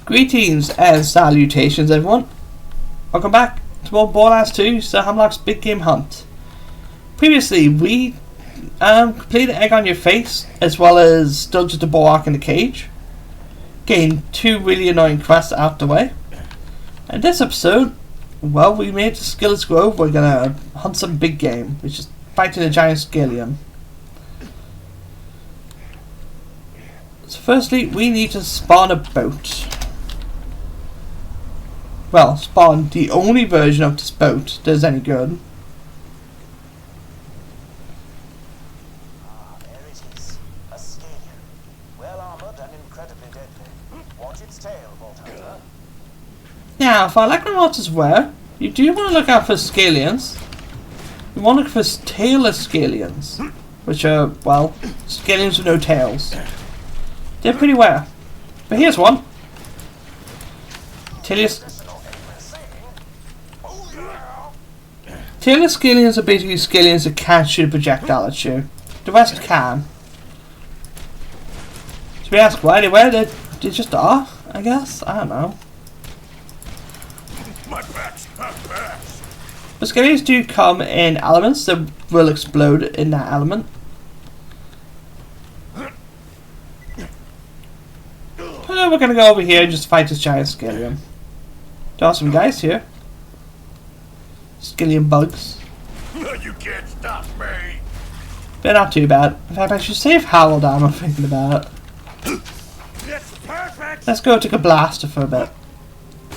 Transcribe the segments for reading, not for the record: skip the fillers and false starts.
Greetings and salutations, everyone. Welcome back to more Borderlands 2, Sir Hamlock's Big Game Hunt. Previously, we completed Egg on Your Face, as well as Dodged the Bulwark in the Cage. Gained 2 really annoying quests out the way. And this episode, well, we made to Skillet's Grove. We're gonna hunt some big game, which is fighting a giant Scallion. So firstly, we need to spawn a boat. Well, spawn the only version of this boat that is any good. There it is. A Scallion. Well armored and incredibly deadly. Watch its tail, Vault Hunter. Now, if I like my monsters well, you do want to look out for Scallions. You want to look for tailless Scallions, which are, well, Scallions with no tails. They're pretty rare. But here's one. Tailless Scallions are basically Scallions that can't shoot a projectile at you. The rest can. So we ask why they were, they just are, I guess? I don't know. But Scallions do come in elements that will explode in that element. We're gonna go over here and just fight this giant Scallion. There are some guys here. Scallion bugs. You can't stop me. They're not too bad. In fact, I should save Harold down. I'm thinking about it. That's perfect. Let's go take a blaster for a bit.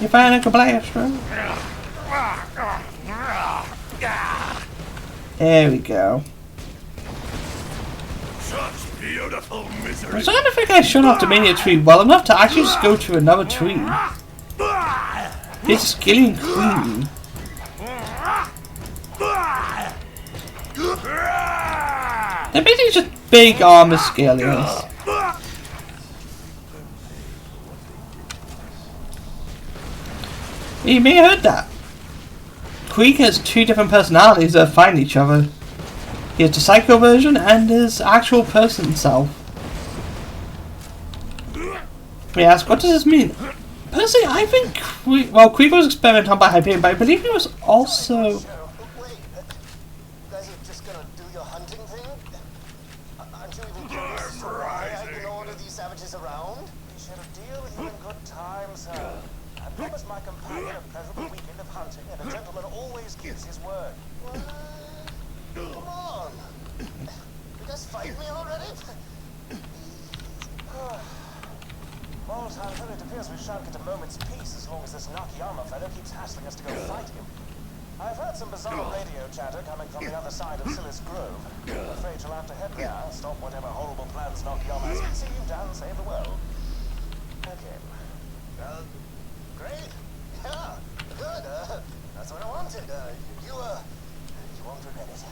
You find a blaster? There we go. Such beautiful misery. I'm starting to think I shut off the mania tree well enough to actually just go to another tree. It's Scallion Queen. They're basically just big armored Scallions. You may have heard that. Creek has 2 different personalities that find each other. He has the psycho version and his actual person self. We ask, what does this mean? Personally, I think Creek was experimented on by Hyperion, but I believe he was also... Wait, guys are just gonna do your hunting thing? Aren't you even curious as to why I can order these savages around? We shall deal with you in good time, sir. I promised my companion a pleasurable weekend of hunting, and a gentleman always keeps his word. What? Come on. You guys fight me already? Vault Hunter, it appears we shan't get a moment's peace as long as this Nakayama fellow keeps hassling us to go fight him. I've heard some bizarre radio chatter coming from the other side of Skillet's Grove. I'm afraid you'll have to head there, stop whatever horrible plans Nakayama has conceived, and save the world. Okay. Great. Yeah, good. That's what I wanted. You won't regret it.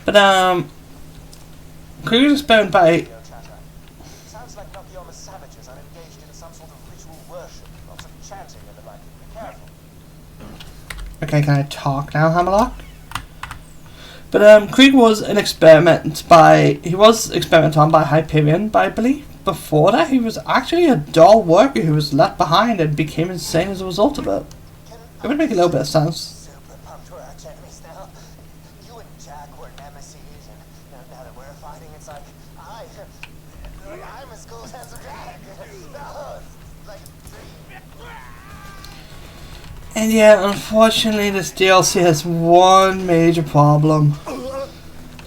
But, Creek was experimented by... Radio chatter. Sounds like Nakayama's savages are engaged in some sort of ritual worship. Lots of chanting and the like. Be careful. Okay, can I talk now, Hammerlock? But Krieg was an experiment by... He was experimented on by Hyperion, but I believe before that he was actually a dull worker who was left behind and became insane as a result of it. It would make a little bit of sense. Super pumped we're arch enemies now. You and Jack were nemesis, and now that we're fighting, it's like I'm as cool as handsome Jack. No, it's like a dream. And yet, unfortunately, this DLC has one major problem.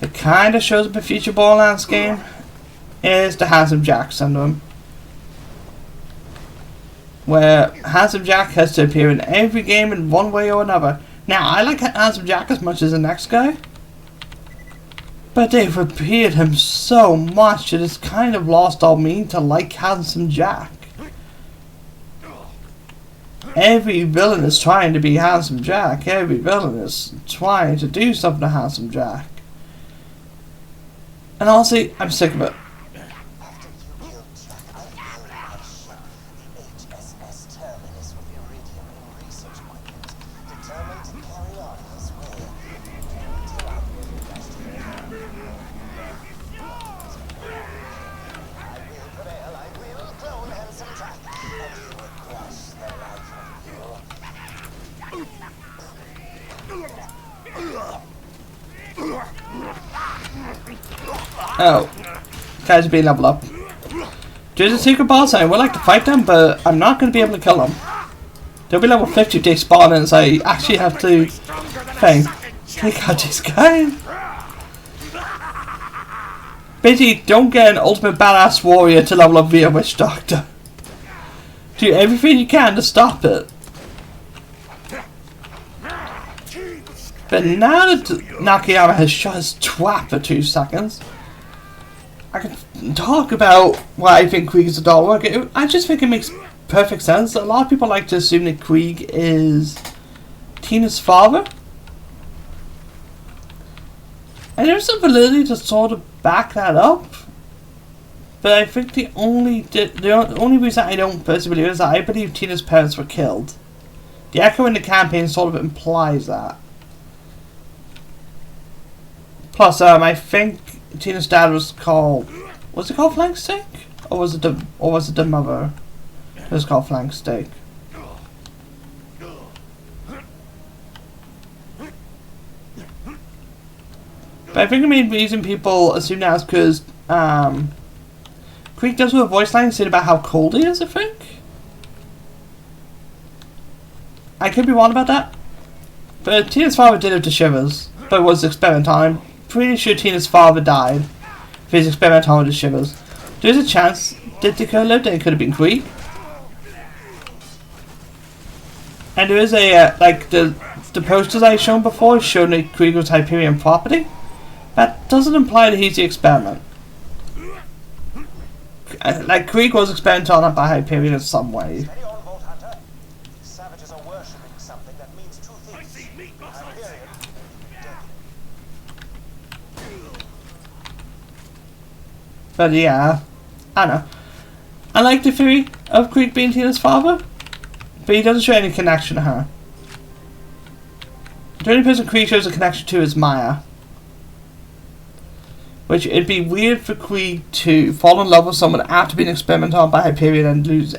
It kind of shows up in future Borderlands game. Is the Handsome Jack syndrome. Where Handsome Jack has to appear in every game in one way or another. Now, I like Handsome Jack as much as the next guy. But they've repeated him so much that it's kind of lost all meaning to like Handsome Jack. Every villain is trying to be Handsome Jack. Every villain is trying to do something to Handsome Jack. And honestly, I'm sick of it. After you killed Jack, I built my ship, the HSS Terminus with iridium and research equipment, determined to carry on his way until I really crashed him. I will prevail. I will clone Handsome Jack, and you will Oh. Guys are being leveled up. There's a secret boss. I would like to fight them, but I'm not going to be able to kill them. They'll be level 50 if they spawn in, so I actually have to take out these guys. Basically, don't get an ultimate badass warrior to level up via Witch Doctor. Do everything you can to stop it. But now that Nakayama has shot his twat for 2 seconds, I can talk about why I think Krieg is a doll worker. I just think it makes perfect sense. A lot of people like to assume that Krieg is Tina's father. And there's some validity to sort of back that up. But I think the only reason I don't personally believe is that I believe Tina's parents were killed. The echo in the campaign sort of implies that. Plus, I think Tina's dad was it called Flank Steak? Or was it the mother? It was called Flank Steak. But I think the main reason people assume that is because Krieg does with a voice line saying about how cold he is, I think. I could be wrong about that. But Tina's father did have the shivers, but it was experimental. I'm pretty sure Tina's father died if he's experimental with the shivers. There's a chance that the girl lived and it could have been Krieg. And there is a, like, the posters I shown before showing that Krieg was Hyperion property. That doesn't imply that he's the experiment. Like, Krieg was experimented on by Hyperion in some way. Steady on, Vault Hunter. These savages are worshipping something that means 2 things. Hyperion, dead. But yeah, I know. I like the theory of Krieg being Tina's father, but he doesn't show any connection to her. The only person Krieg shows a connection to is Maya. Which, it'd be weird for Krieg to fall in love with someone after being experimented on by Hyperion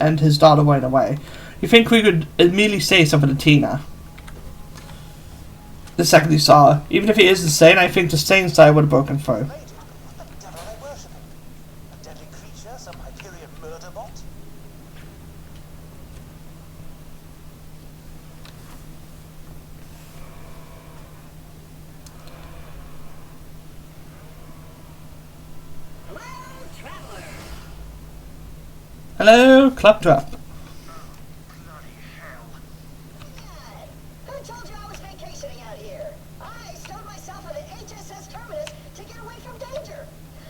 and his daughter went away. You think Krieg would immediately say something to Tina the second he saw her. Even if he is insane, I think the sane side would have broken through. What the devil are they worshipping? A deadly creature? Some Hyperion murder bot? Hello, Claptrap. Bloody hell. Who told you I was vacationing out here? I stowed myself at an HSS terminus to get away from danger.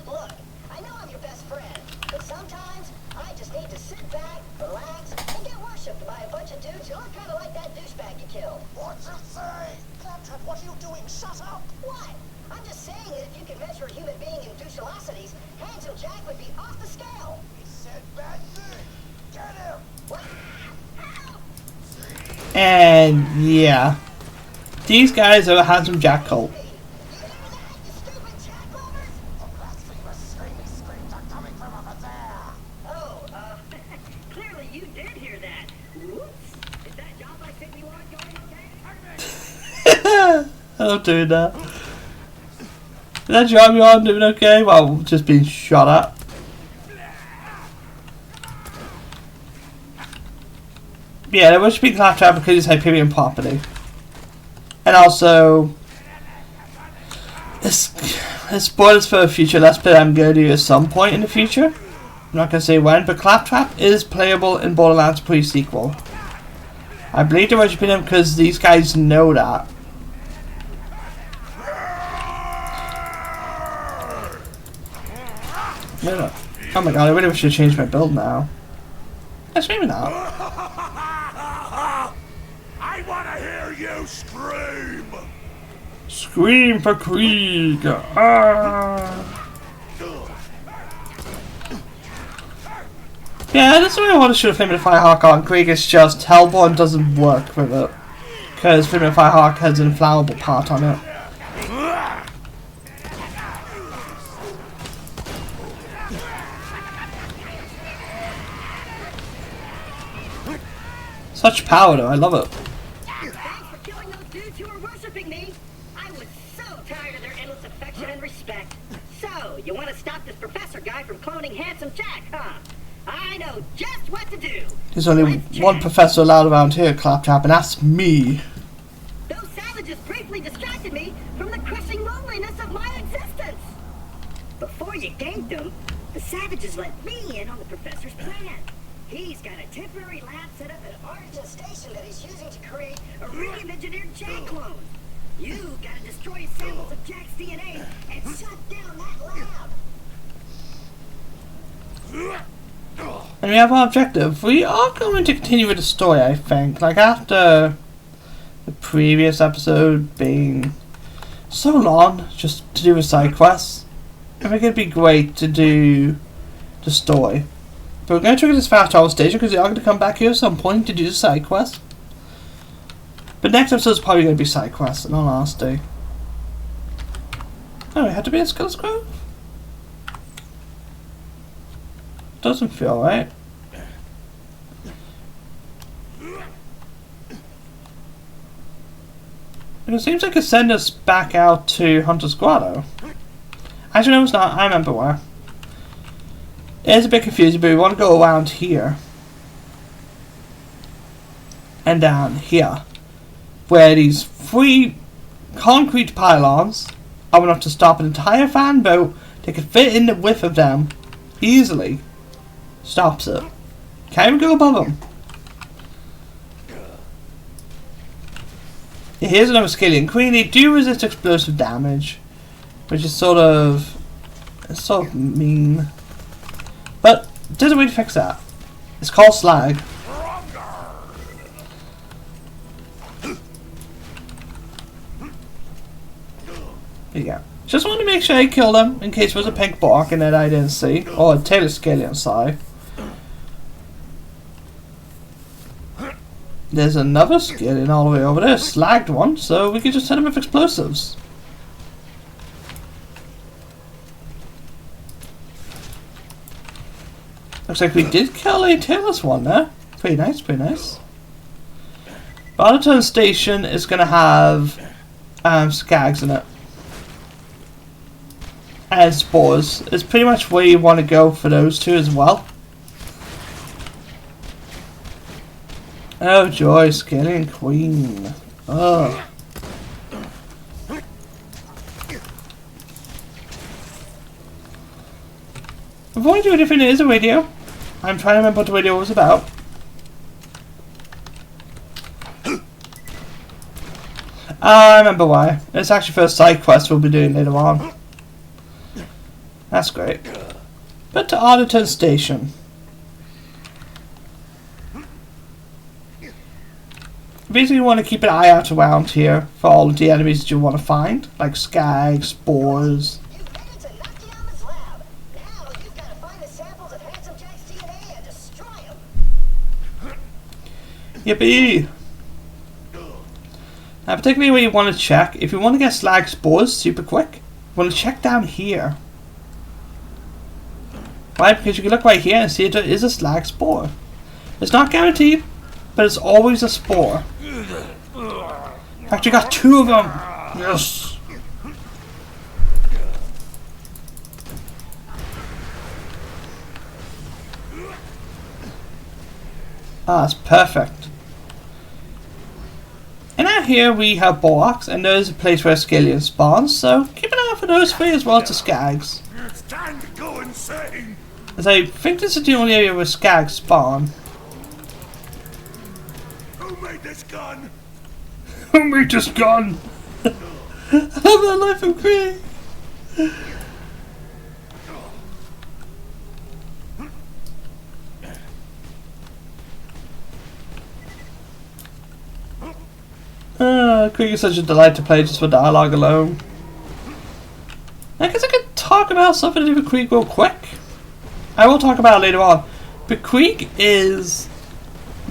Look, I know I'm your best friend, but sometimes I just need to sit back, relax, and get worshipped by a bunch of dudes who look kind of like that douchebag you killed. What's it say? Claptrap, what are you doing? Shut up! What? I'm just saying that if you could measure a human being in douchelosities, Handsome Jack would be off the scale. He said bad thing. Get him! What? Help! And yeah, these guys are a Handsome Jack cult. You hear that, you stupid jacklovers? The blasphemous screams are coming from over there. Oh, clearly you did hear that. Whoops. Is that job I said you weren't going okay? I'm doing that. Is that job you are doing okay? Well, just being shot at. Yeah, there should be Claptrap because it's Hyperion property. And also, it's spoilers for the future. Let's play I'm going to do at some point in the future. I'm not going to say when, but Claptrap is playable in Borderlands pre-sequel. I believe they're worshipping him because these guys know that. No. Oh my god, I really wish I changed my build now. Yes, maybe not. I want to hear you scream! Scream for Krieg! Ah. Yeah, that's what I want to shoot Flame of the Firehawk on. Krieg is just Hellborn doesn't work with it. Because Flame of the Firehawk has an inflammable part on it. Such power though, I love it. Thanks for killing those dudes who were worshipping me. I was so tired of their endless affection and respect. So, you want to stay? from cloning Handsome Jack, huh? I know just what to do. There's only one professor allowed around here, Claptrap, and that's me. Those savages briefly distracted me from the crushing loneliness of my existence. Before you ganked them, the savages let me in on the professor's plan. He's got a temporary lab set up at Arlington Station that he's using to create a radium-engineered Jack clone. You gotta destroy samples of Jack's DNA and shut down that lab. And we have our objective. We are going to continue with the story, I think. Like, after the previous episode being so long just to do a side quest, I think it'd be great to do the story. But we're going to trigger this fast travel station because we are going to come back here at some point to do the side quest. But next episode is probably going to be side quests, in all honesty. Oh, we had to be at Skulls Grove? Doesn't feel right. It seems like it sent us back out to Hunter's Grotto. Actually, no, it's not. I remember where. It is a bit confusing, but we want to go around here. And down here. Where these 3 concrete pylons are enough to stop an entire fan boat that could fit in the width of them easily. Stops it. Can't even go above them. Here's another Skillian Queen. They do resist explosive damage, which is sort of mean. But there's a way to fix that. It's called slag. There you go. Just wanted to make sure I killed him in case there was a pink bark in that I didn't see, or a tailor Skillian side. There's another Skillian all the way over there, slagged one, so we could just hit him with explosives. Looks like we did kill a tailless one there. Pretty nice, pretty nice. Barterton Station is going to have skags in it. And spores. It's pretty much where you want to go for those two as well. Oh joy, Skillian Queen. Oh. Before I do anything, there is a radio. I'm trying to remember what the radio was about. I remember why. It's actually for a side quest we'll be doing later on. That's great. But to Arlington Station. Basically, you want to keep an eye out around here for all of the enemies that you want to find, like skags, spores. You've headed to Nakayama's lab. Now you've got to find the samples of Handsome Jack's DNA and destroy them. Yippee! Now, particularly where you want to check, if you want to get slag spores super quick, you want to check down here. Why? Because you can look right here and see it is a slag spore. It's not guaranteed, but it's always a spore. In fact, you got 2 of them. Yes. Ah, that's perfect. And out here we have Borax, and there's a place where Skillian spawns, so keep an eye out for those 3 as well as the skags. It's time to go insane. As I think this is the only area where skags spawn. Who made this gun? Who made this gun? I love that life of Green. Krieg is such a delight to play just for dialogue alone. I guess I could talk about something to do with Krieg real quick. I will talk about it later on. But Krieg is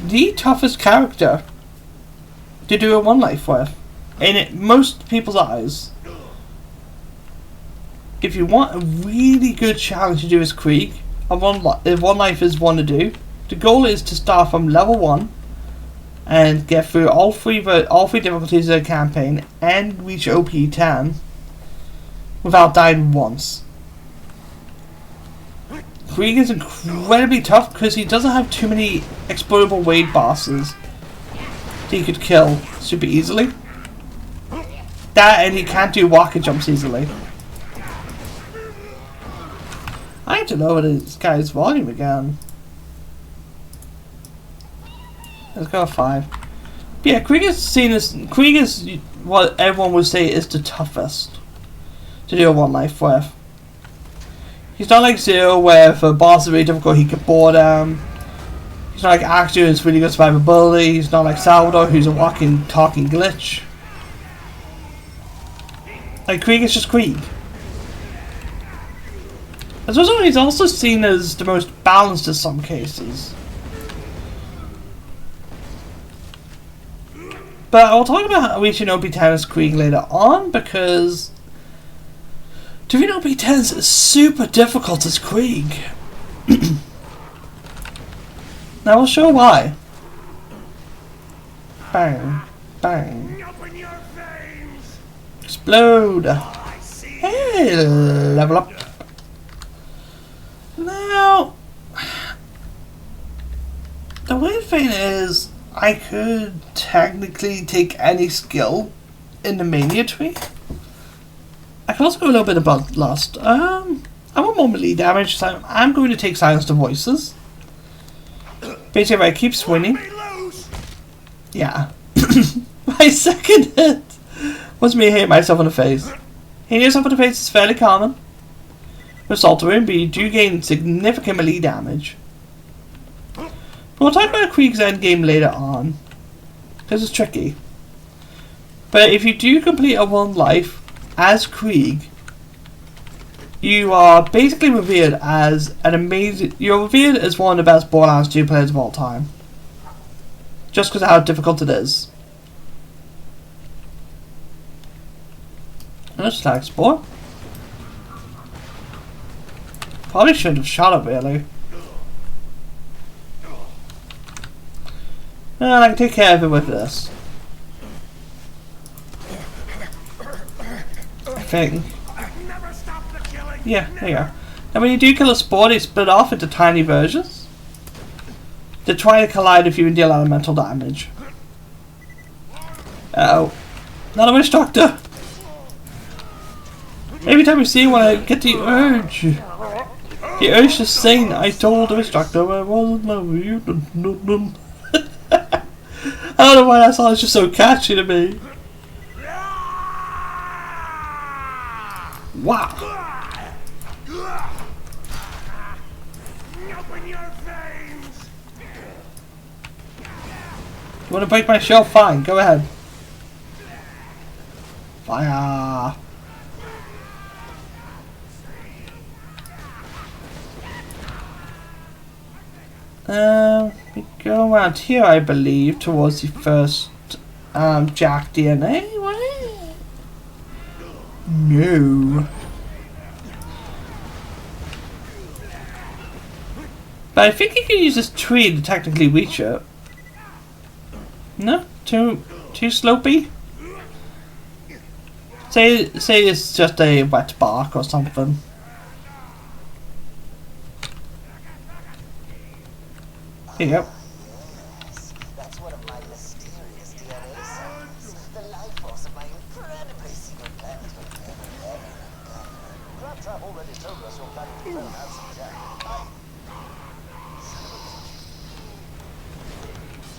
the toughest character to do a one life with. In most people's eyes. If you want a really good challenge to do as Krieg, one life is one to do. The goal is to start from level 1 and get through all three difficulties of the campaign and reach OP 10 without dying once. Krieg is incredibly tough because he doesn't have too many explodable wave bosses that he could kill super easily. That, and he can't do rocket jumps easily. I have to lower this guy's volume again. Let's go 5. But yeah, Krieg is what everyone would say is the toughest to do a one life with. He's not like Zero, where if a boss is really difficult, he can board him. He's not like Actor, who's really good survivability. He's not like Salvador, who's a walking, talking glitch. Like, Krieg is just Krieg. As well, he's also seen as the most balanced in some cases. But I'll talk about how we should know B10 as Krieg later on, because doing B10 is super difficult as Krieg. Now I'll show why. Bang, bang. Explode. Hey, level up. Now, the weird thing is, I could technically take any skill in the mania tree. I can also go a little bit about Lust. I want more melee damage, so I'm going to take Silence the Voices. Basically, if I keep swinging. Yeah. My second hit was me hitting myself in the face. Hitting yourself in the face is fairly common with Assault Wound, but you do gain significant melee damage. But we'll talk about Krieg's endgame later on, because it's tricky. But if you do complete a one life as Krieg, you are basically revered as you're revered as one of the best Borderlands 2 players of all time. Just because of how difficult it is. Let's like explore. Probably shouldn't have shot it really. Well, I can take care of it with this. I think. Yeah, there you go. And when you do kill a spore, they split off into tiny versions. They try to collide if you can deal elemental damage. Uh oh. Not a witch doctor! Every time you see one, I get the urge. The urge to sing, I told the witch doctor I wasn't loving you. I don't know why that song is just so catchy to me. Wow. You want to break my shell? Fine, go ahead. Fire. We go around here, I believe, towards the first Jack DNA, right? No. But I think you can use this tree to technically reach it. No? Too slopey? Say it's just a wet bark or something. Here you go. Yes, that's one of my mysterious DNA cells. The life force of my incredibly secret planet will never. Claptrap already told us you're planning to film out some Jack.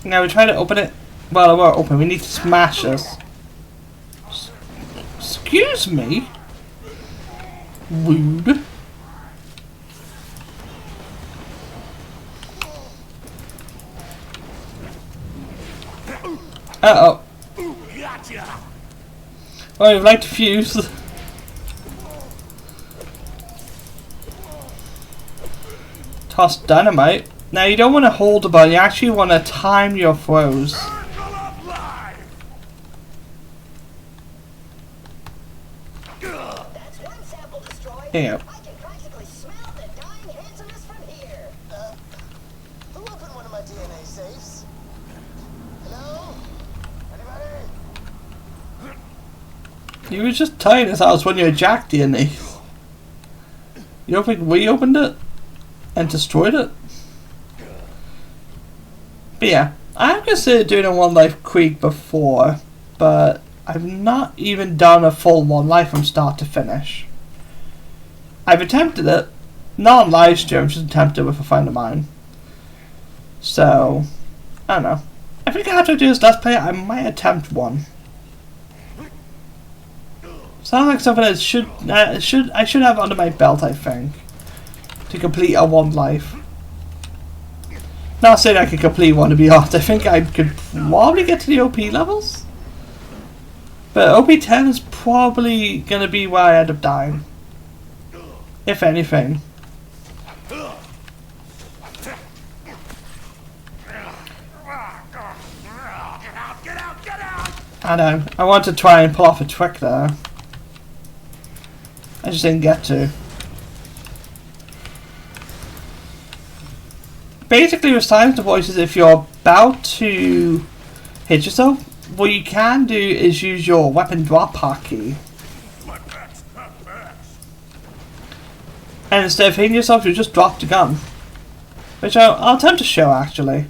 Now we try to open it. Well, it won't open. We need to smash this. Excuse me? Rude. Uh oh. Well, you'd like to fuse. Toss dynamite. Now you don't want to hold the button, you actually want to time your throws. Here you go. I can practically smell the dying handsomeness from here. Who opened one of my DNA safes? Hello? Anybody? You were just telling us I was when you jacked DNA. You don't think we opened it? and destroyed it. But yeah, I've considered doing a One Life Creek before, but I've not even done a full One Life from start to finish. I've attempted it, not on live stream, just attempted with a friend of mine. So, I don't know. I think after I do this Let's Play, I might attempt one. Sounds like something that I should have under my belt, I think, to complete a One Life. Not saying I could complete one, to be honest. I think I could probably get to the OP levels, but OP 10 is probably gonna be where I end up dying, if anything. I know. I want to try and pull off a trick there. I just didn't get to. Basically, with silence voices, if you're about to hit yourself, what you can do is use your weapon drop hotkey. And instead of hitting yourself, you just drop the gun. Which I'll attempt to show, actually.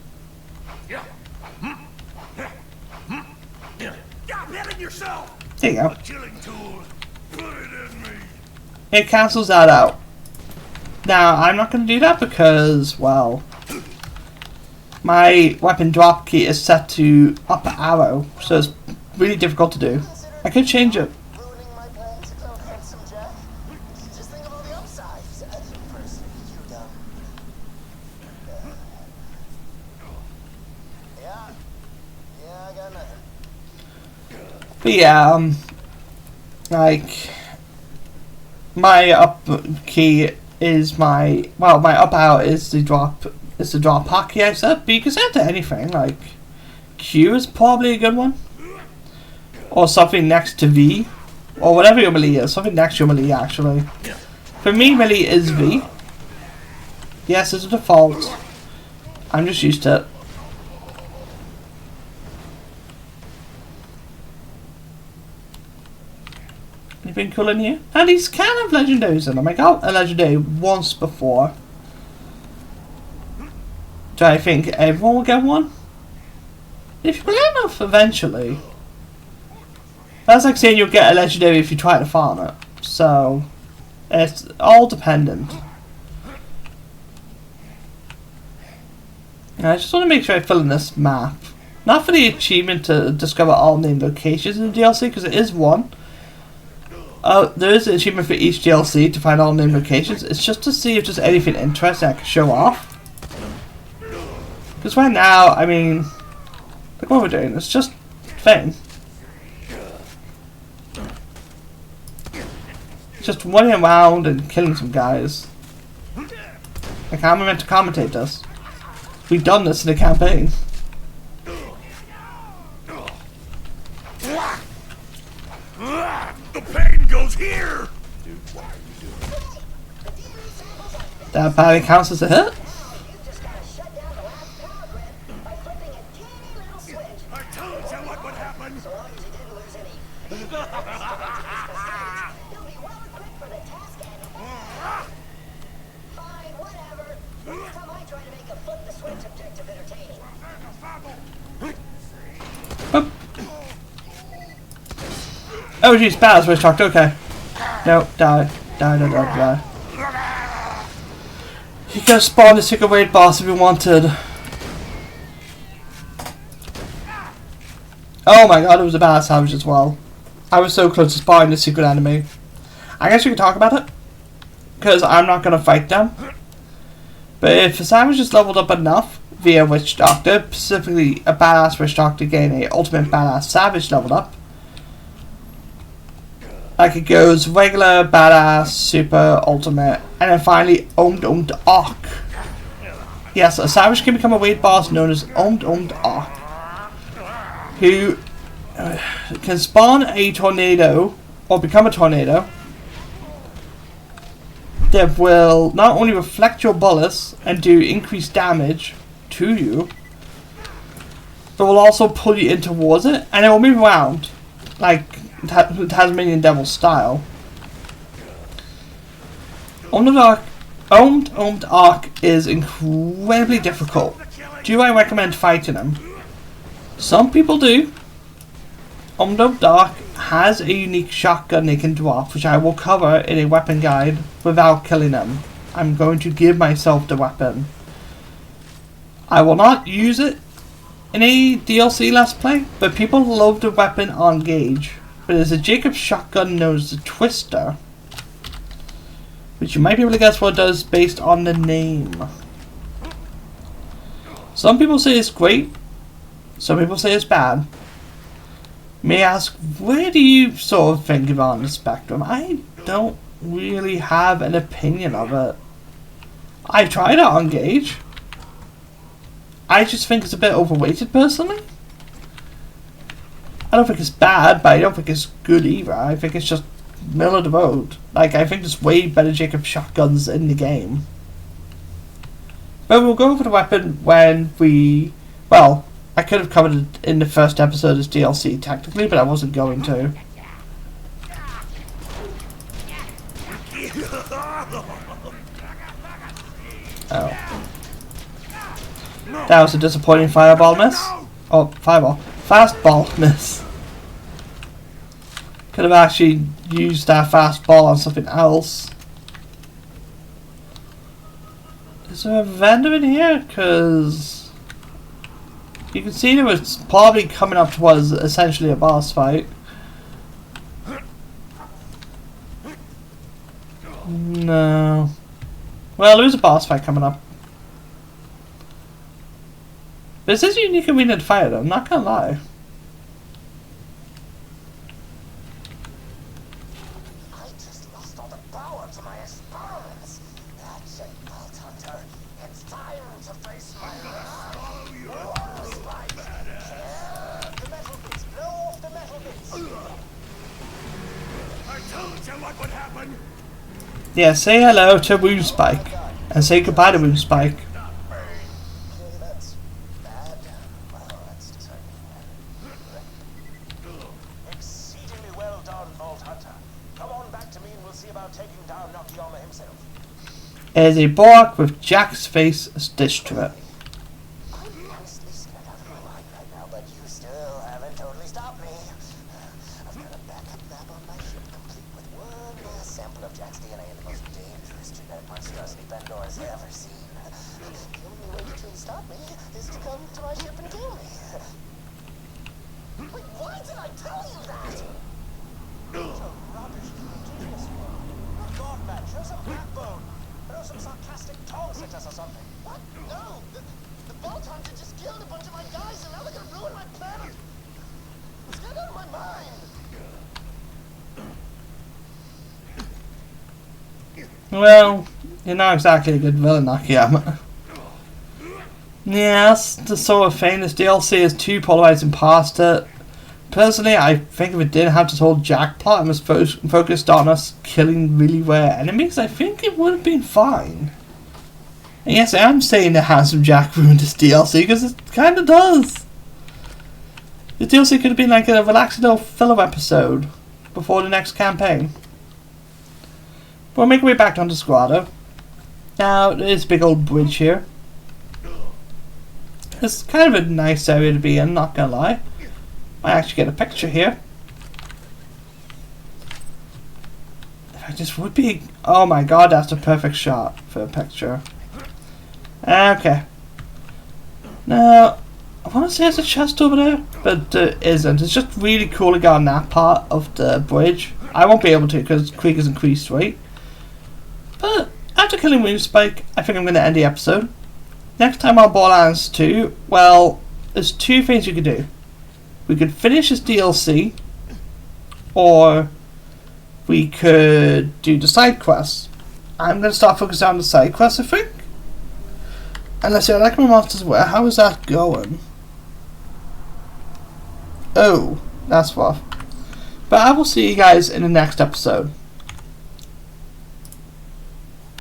There you go. It cancels that out. Now, I'm not going to do that because, well, my weapon drop key is set to up arrow, so it's really difficult to do. I could change it. Ruining my plan to kill Handsome Jack? Just think of all the upsides. First, you dumb. Yeah, I got nothing. But yeah, like, my up key is my up arrow is the drop hotkey I set, but you can set it to anything, like Q is probably a good one. Or something next to V. Or whatever your melee is, something next to your melee actually. For me, melee is V. Yes, it's a default. I'm just used to it. Anything cool in here? And these can have legendaries in them. I got a legendary once before. Do I think everyone will get one? If you play enough eventually. That's like saying you'll get a legendary if you try to farm it. So, it's all dependent. And I just want to make sure I fill in this map. Not for the achievement to discover all named locations in the DLC, because it is one. There is an achievement for each DLC to find all named locations. It's just to see if there's anything interesting I can show off. Because right now, I mean, look what we're doing. It's just fun. Just running around and killing some guys. Like, how am I meant to commentate this? We've done this in a campaign. The pain goes here! That apparently counts as a hit. I told you what would happen! Boop. Oh jeez, bad switch talked, okay. No, die. You could have spawned a secret raid boss if you wanted. Oh my god, it was a bad savage as well. I was so close to spawning the secret enemy. I guess we can talk about it, because I'm not going to fight them. But if a savage is leveled up enough via Witch Doctor, specifically a badass Witch Doctor to gain a ultimate badass savage leveled up, like it goes regular, badass, super, ultimate, and then finally Omed Arc. Yes, a savage can become a raid boss known as Omed Arc, who can spawn a tornado, or become a tornado, that will not only reflect your bullets and do increased damage to you, but will also pull you in towards it, and it will move around, like Tasmanian Devil style. Omed Arc Ohmed Ark is incredibly difficult. Do I recommend fighting him? Some people do. Ohmed Ark has a unique shotgun they can drop, which I will cover in a weapon guide without killing him. I'm going to give myself the weapon. I will not use it in a DLC Let's Play, but people love the weapon on Gauge. But there's a Jacob's shotgun known as the Twister, which you might be able to guess what it does based on the name. Some people say it's great, some people say it's bad. May I ask, where do you sort of think of it on the spectrum? I don't really have an opinion of it. I've tried it on Gauge. I just think it's a bit overweighted personally. I don't think it's bad, but I don't think it's good either. I think it's just middle of the road. Like, I think there's way better Jacob shotguns in the game. But we'll go over the weapon when we... Well, I could have covered it in the first episode as DLC technically, but I wasn't going to. Oh. That was a disappointing fireball miss. Oh, fireball. Fastball miss. Could have actually used that fastball on something else. Is there a vendor in here? Because you can see there was probably coming up towards essentially a boss fight. No. Well, there is a boss fight coming up. This is a unique arena to fight, I'm not gonna lie. I just lost all the power to my experiments. That's it, Vault Hunter. It's time to face my wrath. Water Spike. The metal bits. Blow off the metal bits. I told you what would happen. Yeah, say hello to Wound Spike. And say goodbye to Wound Spike. That's bad. Well, that's disheartening. Exceedingly well done, Vault Hunter. Come on back to me and we'll see about taking down Nakayama himself. It is a block with Jack's face stitched to it. I'm honestly scared out of my mind right now, but you still haven't totally stopped me. I've got a backup lab on my ship complete with one last sample of Jack's DNA and the most dangerous genetic monstrosity Pandora's ever seen. The only way to stop me is to come to my ship and kill me. Wait, why did I tell you that? It's a rubbish genius one. Good God, man, show some backbone. Throw some sarcastic taunts at us or something. What? No! The Vault Hunter just killed a bunch of my guys and now they're gonna ruin my planet! It's get out of my mind! Well, you're not exactly a good villain, Nakayama. Yes, the sort of thing. This DLC is too polarizing past it. Personally, I think if it didn't have this whole Jack plot and was focused on us killing really rare enemies, I think it would have been fine. And yes, I am saying that Handsome Jack ruined this DLC, because it kind of does. The DLC could have been like a relaxing little filler episode before the next campaign. We'll make our way back down to Squado. Now, there's a big old bridge here. It's kind of a nice area to be in, not gonna lie. I actually get a picture here. In fact, this would be... Oh my god, that's the perfect shot for a picture. Okay. Now, I want to say there's a chest over there, but there isn't. It's just really cool to get on that part of the bridge. I won't be able to because Creek is increased weight. But after killing Wound Spike, I think I'm going to end the episode. Next time on Borderlands 2, well, there's two things you could do. We could finish this DLC, or we could do the side quests. I'm going to start focusing on the side quests, I think. And let's see, I like my monsters. Where? How is that going? Oh, that's rough. But I will see you guys in the next episode.